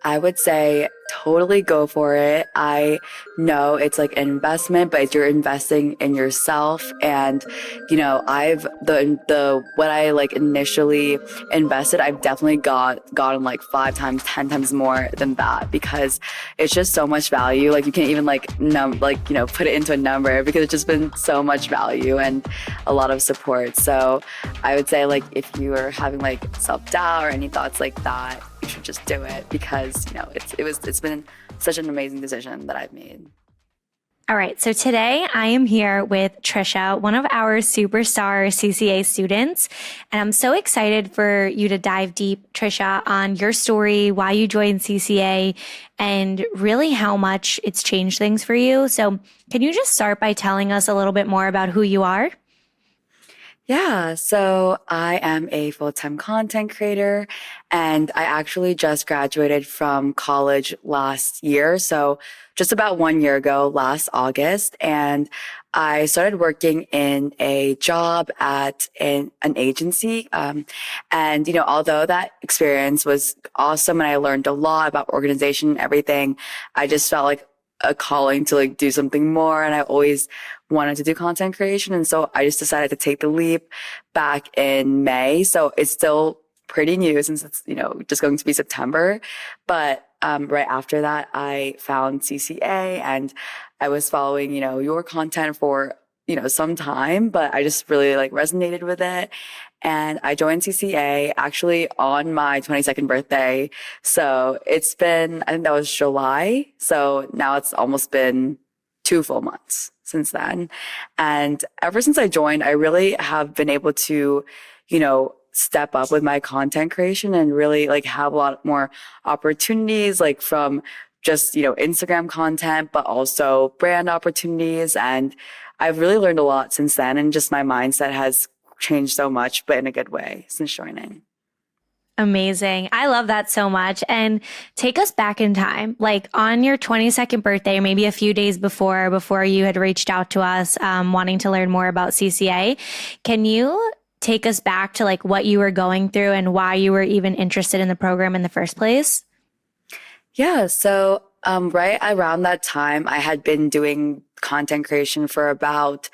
I would say totally go for it. I know it's like an investment, but you're investing in yourself. And, I've the what I like initially invested, I've definitely gotten like 5 times, 10 times more than that because it's just so much value. Like you can't even put it into a number because it's just been so much value and a lot of support. So I would say like if you are having like self-doubt or any thoughts like that, you should just do it because it's been such an amazing decision that I've made. All right, so today I am here with Trisha, one of our superstar CCA students, and I'm so excited for you to dive deep, Trisha, on your story, why you joined CCA, and really how much it's changed things for you. So can you just start by telling us a little bit more about who you are? Yeah, so I am a full-time content creator and I actually just graduated from college last year. So just about 1 year ago, last August. And I started working in a job at an agency. Although that experience was awesome and I learned a lot about organization and everything, I just felt like a calling to like do something more. And I always wanted to do content creation. And so I just decided to take the leap back in May. So it's still pretty new since it's, just going to be September. But right after that, I found CCA and I was following, your content for, some time, but I just really like resonated with it. And I joined CCA actually on my 22nd birthday. So it's been, I think that was July. So now it's almost been 2 full months since then. And ever since I joined, I really have been able to, step up with my content creation and really like have a lot more opportunities, like from just, Instagram content, but also brand opportunities. And I've really learned a lot since then. And just my mindset has changed so much, but in a good way since joining. Amazing. I love that so much. And take us back in time, like on your 22nd birthday, or maybe a few days before you had reached out to us, wanting to learn more about CCA. Can you take us back to like what you were going through and why you were even interested in the program in the first place? Yeah. So, right around that time, I had been doing content creation for about,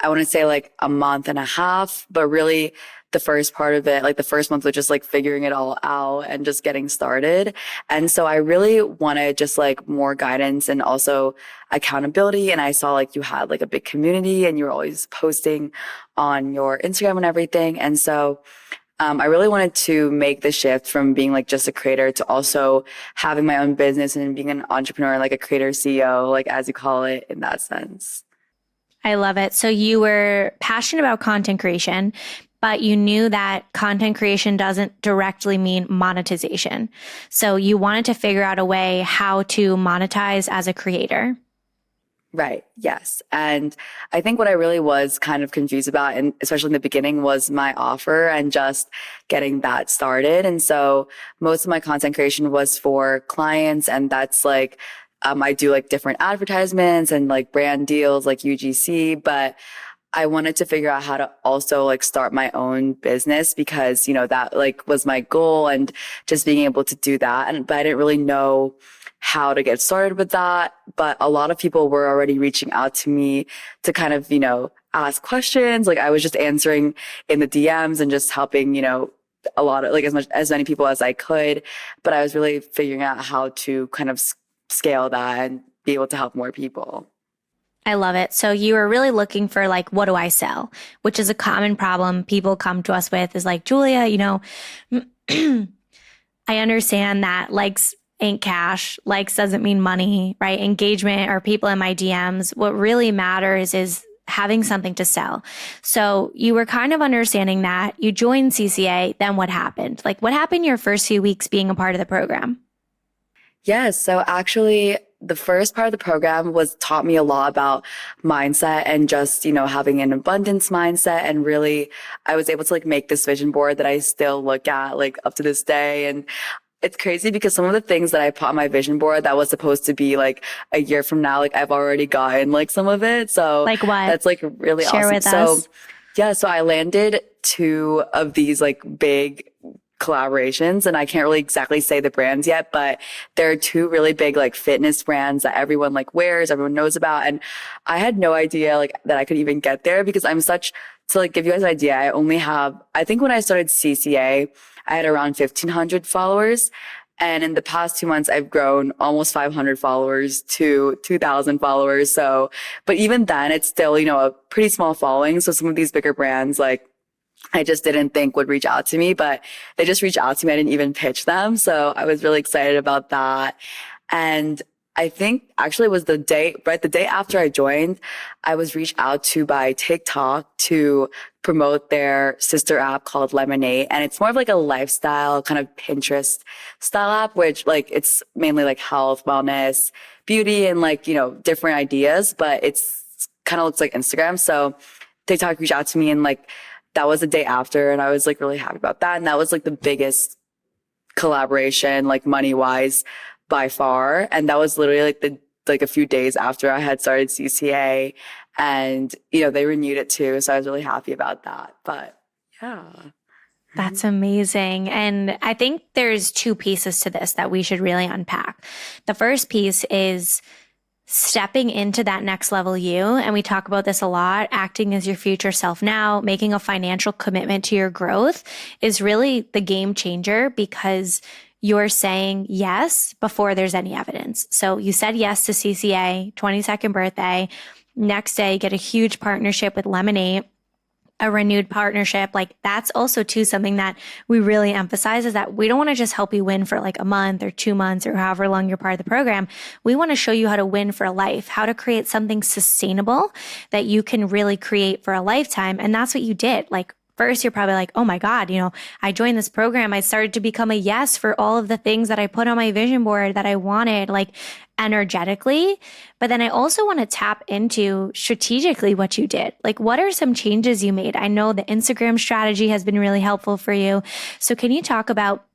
I want to say like a month and a half, but really the first part of it, like the first month was just like figuring it all out and just getting started. And so I really wanted just like more guidance and also accountability. And I saw like you had like a big community and you were always posting on your Instagram and everything. And so I really wanted to make the shift from being like just a creator to also having my own business and being an entrepreneur, like a creator CEO, like as you call it in that sense. I love it. So you were passionate about content creation, but you knew that content creation doesn't directly mean monetization. So you wanted to figure out a way how to monetize as a creator. Right. Yes. And I think what I really was kind of confused about, and especially in the beginning, was my offer and just getting that started. And so most of my content creation was for clients. And that's like, I do like different advertisements and like brand deals like UGC, but I wanted to figure out how to also like start my own business because, that like was my goal and just being able to do that. But I didn't really know how to get started with that. But a lot of people were already reaching out to me to kind of, ask questions. Like I was just answering in the DMs and just helping, a lot of like as many people as I could. But I was really figuring out how to kind of scale that and be able to help more people. I love it. So you were really looking for like, what do I sell? Which is a common problem people come to us with is like, Julia, I understand that likes ain't cash. Likes doesn't mean money, right? Engagement or people in my DMs. What really matters is having something to sell. So you were kind of understanding that. You joined CCA. Then what happened? Like what happened your first few weeks being a part of the program? Yes. So actually, the first part of the program was taught me a lot about mindset and just, having an abundance mindset. And really, I was able to like make this vision board that I still look at like up to this day. And it's crazy because some of the things that I put on my vision board that was supposed to be like a year from now, like I've already gotten like some of it. So like what? that's like really Share awesome. with So us. yeah, so I landed two of these like big collaborations, and I can't really exactly say the brands yet, but there are two really big like fitness brands that everyone like wears, everyone knows about. And I had no idea like that I could even get there because to like give you guys an idea, I think when I started CCA, I had around 1,500 followers. And in the past 2 months, I've grown almost 500 followers to 2,000 followers. So, but even then, it's still, a pretty small following. So some of these bigger brands, like, I just didn't think would reach out to me, but they just reached out to me. I didn't even pitch them. So I was really excited about that. And I think actually it was the day after I joined, I was reached out to by TikTok to promote their sister app called Lemonade. And it's more of like a lifestyle kind of Pinterest style app, which like it's mainly like health, wellness, beauty, and like, different ideas, but it's kind of looks like Instagram. So TikTok reached out to me and like, that was the day after, and I was like really happy about that. And that was like the biggest collaboration, like money wise by far. And that was literally like a few days after I had started CCA, and, they renewed it too. So I was really happy about that. But yeah. That's amazing. And I think there's two pieces to this that we should really unpack. The first piece is stepping into that next level you. And we talk about this a lot, acting as your future self now, making a financial commitment to your growth is really the game changer because you're saying yes before there's any evidence. So you said yes to CCA, 22nd birthday. Next day, get a huge partnership with Lemonade, a renewed partnership. Like that's also too something that we really emphasize is that we don't want to just help you win for like a month or 2 months or however long you're part of the program. We want to show you how to win for a life, how to create something sustainable that you can really create for a lifetime. And that's what you did. Like first, you're probably like, oh my God, I joined this program. I started to become a yes for all of the things that I put on my vision board that I wanted, like energetically. But then I also want to tap into strategically what you did. Like, what are some changes you made? I know the Instagram strategy has been really helpful for you. So can you talk about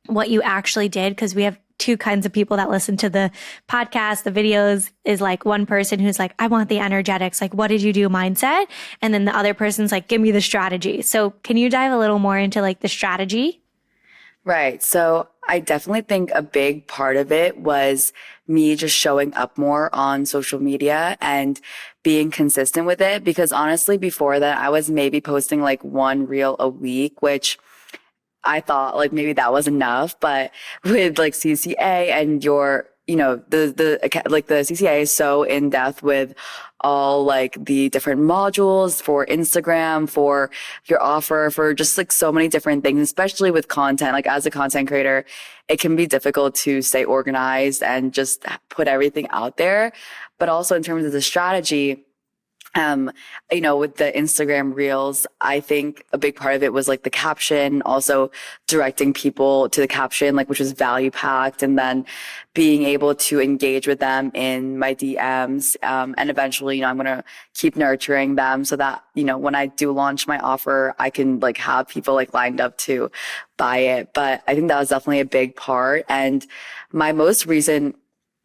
what you actually did? Because we have two kinds of people that listen to the podcast, the videos is like one person who's like, I want the energetics. Like, what did you do mindset? And then the other person's like, give me the strategy. So can you dive a little more into like the strategy? Right. So I definitely think a big part of it was me just showing up more on social media and being consistent with it. Because honestly, before that, I was maybe posting like one reel a week, which I thought like maybe that was enough. But with like CCA and the CCA is so in depth with all like the different modules for Instagram, for your offer, for just like so many different things, especially with content. Like as a content creator, it can be difficult to stay organized and just put everything out there. But also in terms of the strategy, with the Instagram reels, I think a big part of it was like the caption, also directing people to the caption, like which was value packed, and then being able to engage with them in my DMs. And eventually, I'm going to keep nurturing them so that, when I do launch my offer, I can like have people like lined up to buy it. But I think that was definitely a big part. And my most recent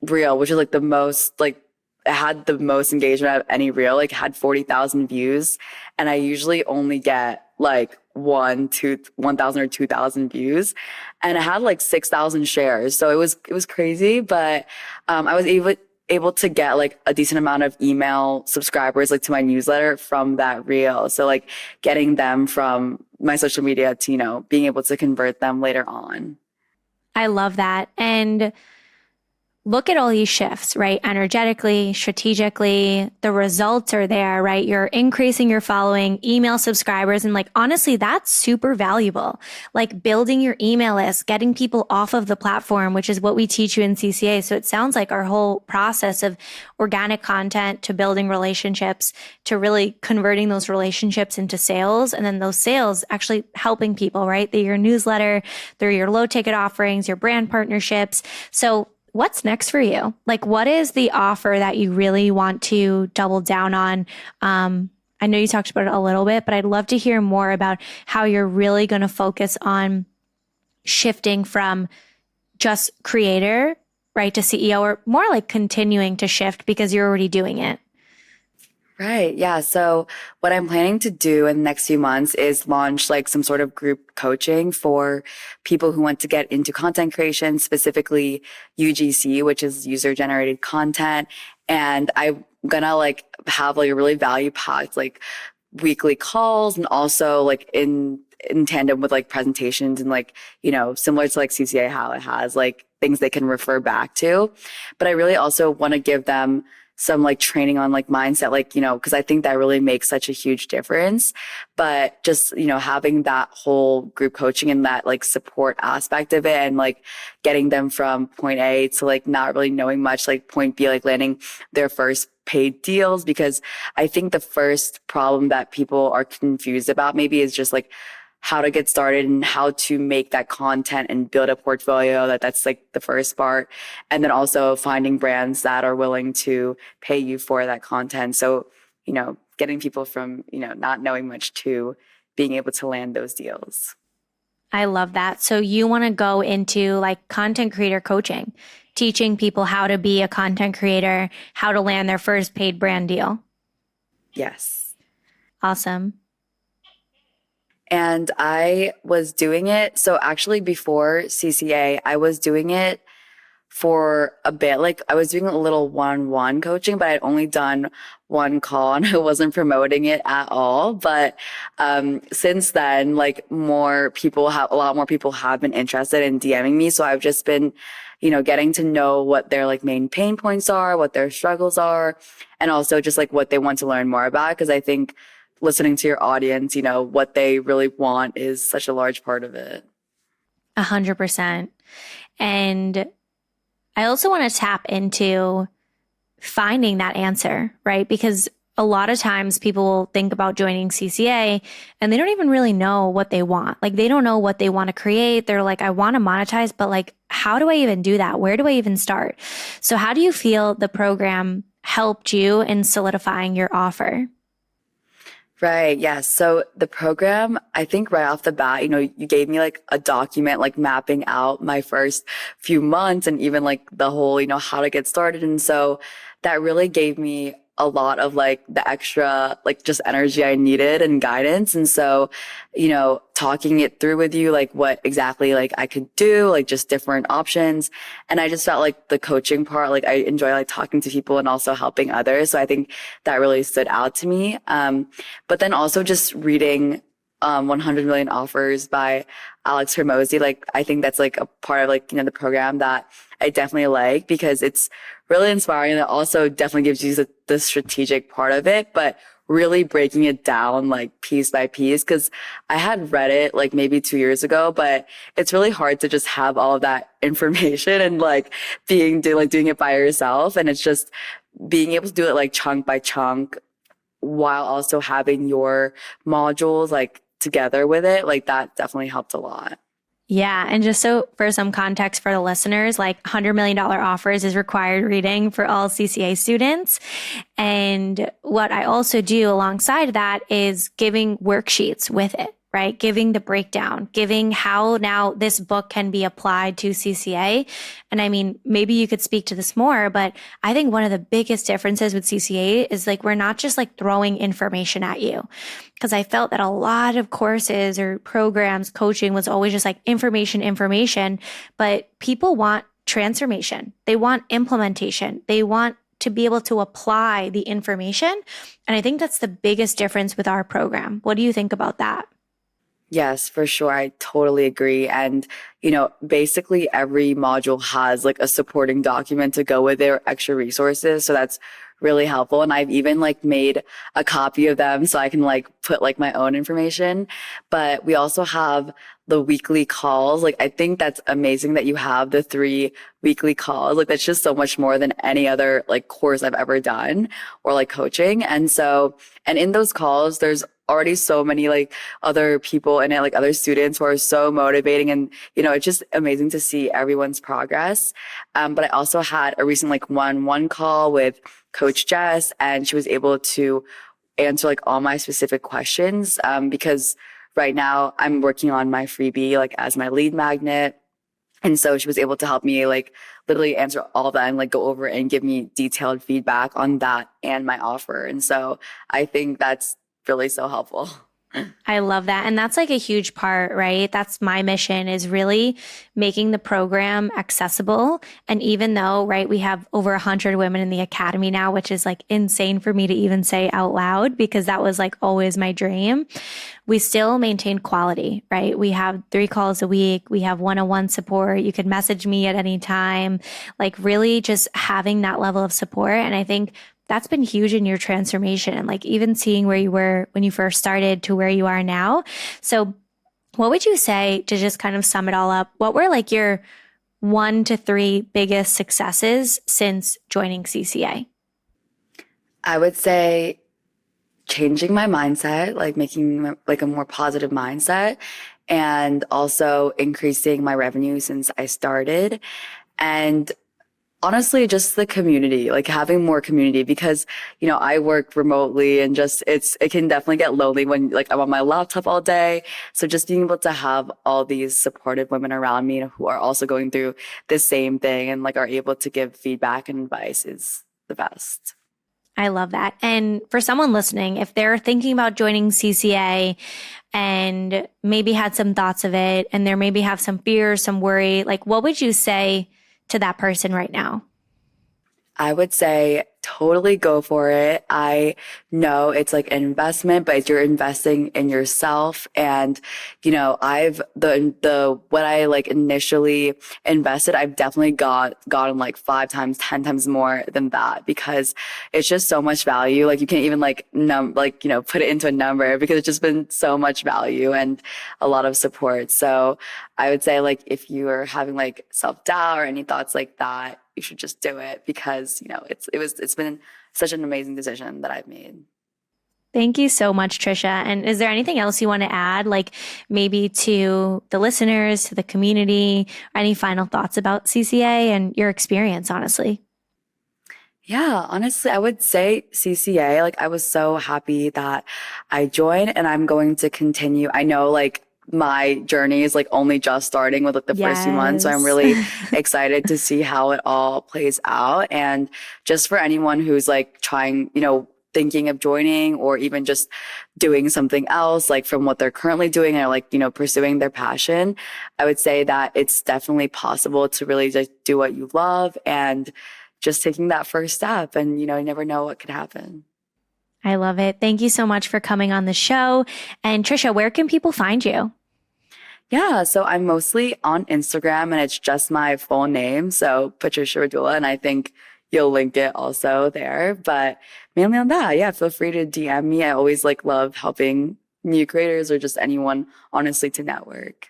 reel, which is like the most like, it had the most engagement out of any reel, like had 40,000 views. And I usually only get like 1,000 or 2,000 views. And it had like 6,000 shares. So it was crazy. But, I was able to get like a decent amount of email subscribers, like to my newsletter from that reel. So like getting them from my social media to, being able to convert them later on. I love that. And look at all these shifts, right? Energetically, strategically, the results are there, right? You're increasing your following, email subscribers. And like, honestly, that's super valuable. Like building your email list, getting people off of the platform, which is what we teach you in CCA. So it sounds like our whole process of organic content to building relationships, to really converting those relationships into sales. And then those sales actually helping people, right? Through your newsletter, through your low ticket offerings, your brand partnerships. So what's next for you? Like, what is the offer that you really want to double down on? I know you talked about it a little bit, but I'd love to hear more about how you're really going to focus on shifting from just creator, right, to CEO, or more like continuing to shift because you're already doing it. Right. Yeah. So what I'm planning to do in the next few months is launch like some sort of group coaching for people who want to get into content creation, specifically UGC, which is user generated content. And I'm gonna like have like a really value packed like weekly calls and also like in tandem with like presentations and like, similar to like CCA, how it has like things they can refer back to. But I really also want to give them some like training on like mindset, like, because I think that really makes such a huge difference. But just, having that whole group coaching and that like support aspect of it and like getting them from point A to like not really knowing much, like point B, like landing their first paid deals. Because I think the first problem that people are confused about maybe is just like how to get started and how to make that content and build a portfolio. That's like the first part. And then also finding brands that are willing to pay you for that content. So, getting people from, not knowing much to being able to land those deals. I love that. So you want to go into like content creator coaching, teaching people how to be a content creator, how to land their first paid brand deal. Yes. Awesome. And I was doing it. So actually before CCA, I was doing it for a bit. Like I was doing a little one-on-one coaching, but I'd only done one call and I wasn't promoting it at all. But since then, like a lot more people have been interested in DMing me. So I've just been, getting to know what their like main pain points are, what their struggles are, and also just like what they want to learn more about. Because I think listening to your audience, what they really want is such a large part of it. 100%. And I also want to tap into finding that answer, right? Because a lot of times people will think about joining CCA and they don't even really know what they want. Like they don't know what they want to create. They're like, I want to monetize, but like, how do I even do that? Where do I even start? So how do you feel the program helped you in solidifying your offer? Right. Yes. So the program, I think right off the bat, you gave me like a document, like mapping out my first few months and even like the whole, how to get started. And so that really gave me a lot of like the extra, like just energy I needed and guidance. And so, talking it through with you, like what exactly like I could do, like just different options. And I just felt like the coaching part, like I enjoy like talking to people and also helping others. So I think that really stood out to me. But then also just reading 100 Million Offers by Alex Hermosi. Like, I think that's like a part of like, the program that I definitely like because it's really inspiring. And it also definitely gives you the strategic part of it, but really breaking it down like piece by piece. Cause I had read it like maybe 2 years ago, but it's really hard to just have all of that information and like doing it by yourself. And it's just being able to do it like chunk by chunk while also having your modules like together with it, like that definitely helped a lot. Yeah. And just so for some context for the listeners, like $100 million offers is required reading for all CCA students. And what I also do alongside that is giving worksheets with it, right? Giving the breakdown, giving how now this book can be applied to CCA. And I mean, maybe you could speak to this more, but I think one of the biggest differences with CCA is like, we're not just like throwing information at you. Because I felt that a lot of courses or programs, coaching was always just like information, but people want transformation. They want implementation. They want to be able to apply the information. And I think that's the biggest difference with our program. What do you think about that? Yes, for sure. I totally agree. And, basically every module has like a supporting document to go with their extra resources. So that's really helpful. And I've even like made a copy of them so I can like put like my own information. But we also have the weekly calls. Like, I think that's amazing that you have the 3 weekly calls. Like, that's just so much more than any other like course I've ever done or like coaching. And in those calls, there's already so many like other people in it, like other students who are so motivating. And, it's just amazing to see everyone's progress. But I also had a recent like one call with Coach Jess, and she was able to answer like all my specific questions. Because right now I'm working on my freebie, like as my lead magnet. And so she was able to help me like literally answer all that and like go over and give me detailed feedback on that and my offer. And so I think that's really so helpful. I love that. And that's like a huge part, right? That's my mission is really making the program accessible. And even though, right, we have over 100 women in the academy now, which is like insane for me to even say out loud because that was like always my dream. We still maintain quality, right? We have 3 calls a week. We have one-on-one support. You can message me at any time, like really just having that level of support. And I think that's been huge in your transformation and like even seeing where you were when you first started to where you are now. So what would you say to just kind of sum it all up? What were like your 1 to 3 biggest successes since joining CCA? I would say changing my mindset, like making like a more positive mindset, and also increasing my revenue since I started. And honestly, just the community, like having more community because, I work remotely and just it can definitely get lonely when like I'm on my laptop all day. So just being able to have all these supportive women around me who are also going through the same thing and like are able to give feedback and advice is the best. I love that. And for someone listening, if they're thinking about joining CCA and maybe had some thoughts of it and there maybe have some fear, some worry, like what would you say to that person right now? I would say totally go for it. I know it's like an investment, but you're investing in yourself. And, I've the what I like initially invested, I've definitely gotten like 5 times, 10 times more than that because it's just so much value. Like you can't even like put it into a number because it's just been so much value and a lot of support. So I would say like if you are having like self-doubt or any thoughts like that, you should just do it because, it's been such an amazing decision that I've made. Thank you so much, Trisha. And is there anything else you want to add, like maybe to the listeners, to the community, or any final thoughts about CCA and your experience, honestly? Yeah, honestly, I would say CCA, like I was so happy that I joined and I'm going to continue. I know like my journey is like only just starting with like the first few months. So I'm Yes. really excited to see how it all plays out. And just for anyone who's like trying, thinking of joining or even just doing something else, like from what they're currently doing or like, pursuing their passion, I would say that it's definitely possible to really just do what you love and just taking that first step and, you never know what could happen. I love it. Thank you so much for coming on the show. And Trisha, where can people find you? Yeah, so I'm mostly on Instagram and it's just my full name. So Patricia Radula, and I think you'll link it also there. But mainly on that, yeah, feel free to DM me. I always like love helping new creators or just anyone honestly to network.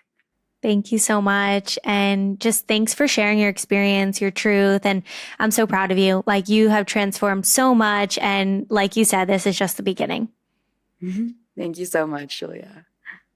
Thank you so much. And just thanks for sharing your experience, your truth. And I'm so proud of you. Like you have transformed so much. And like you said, this is just the beginning. Thank you so much, Julia.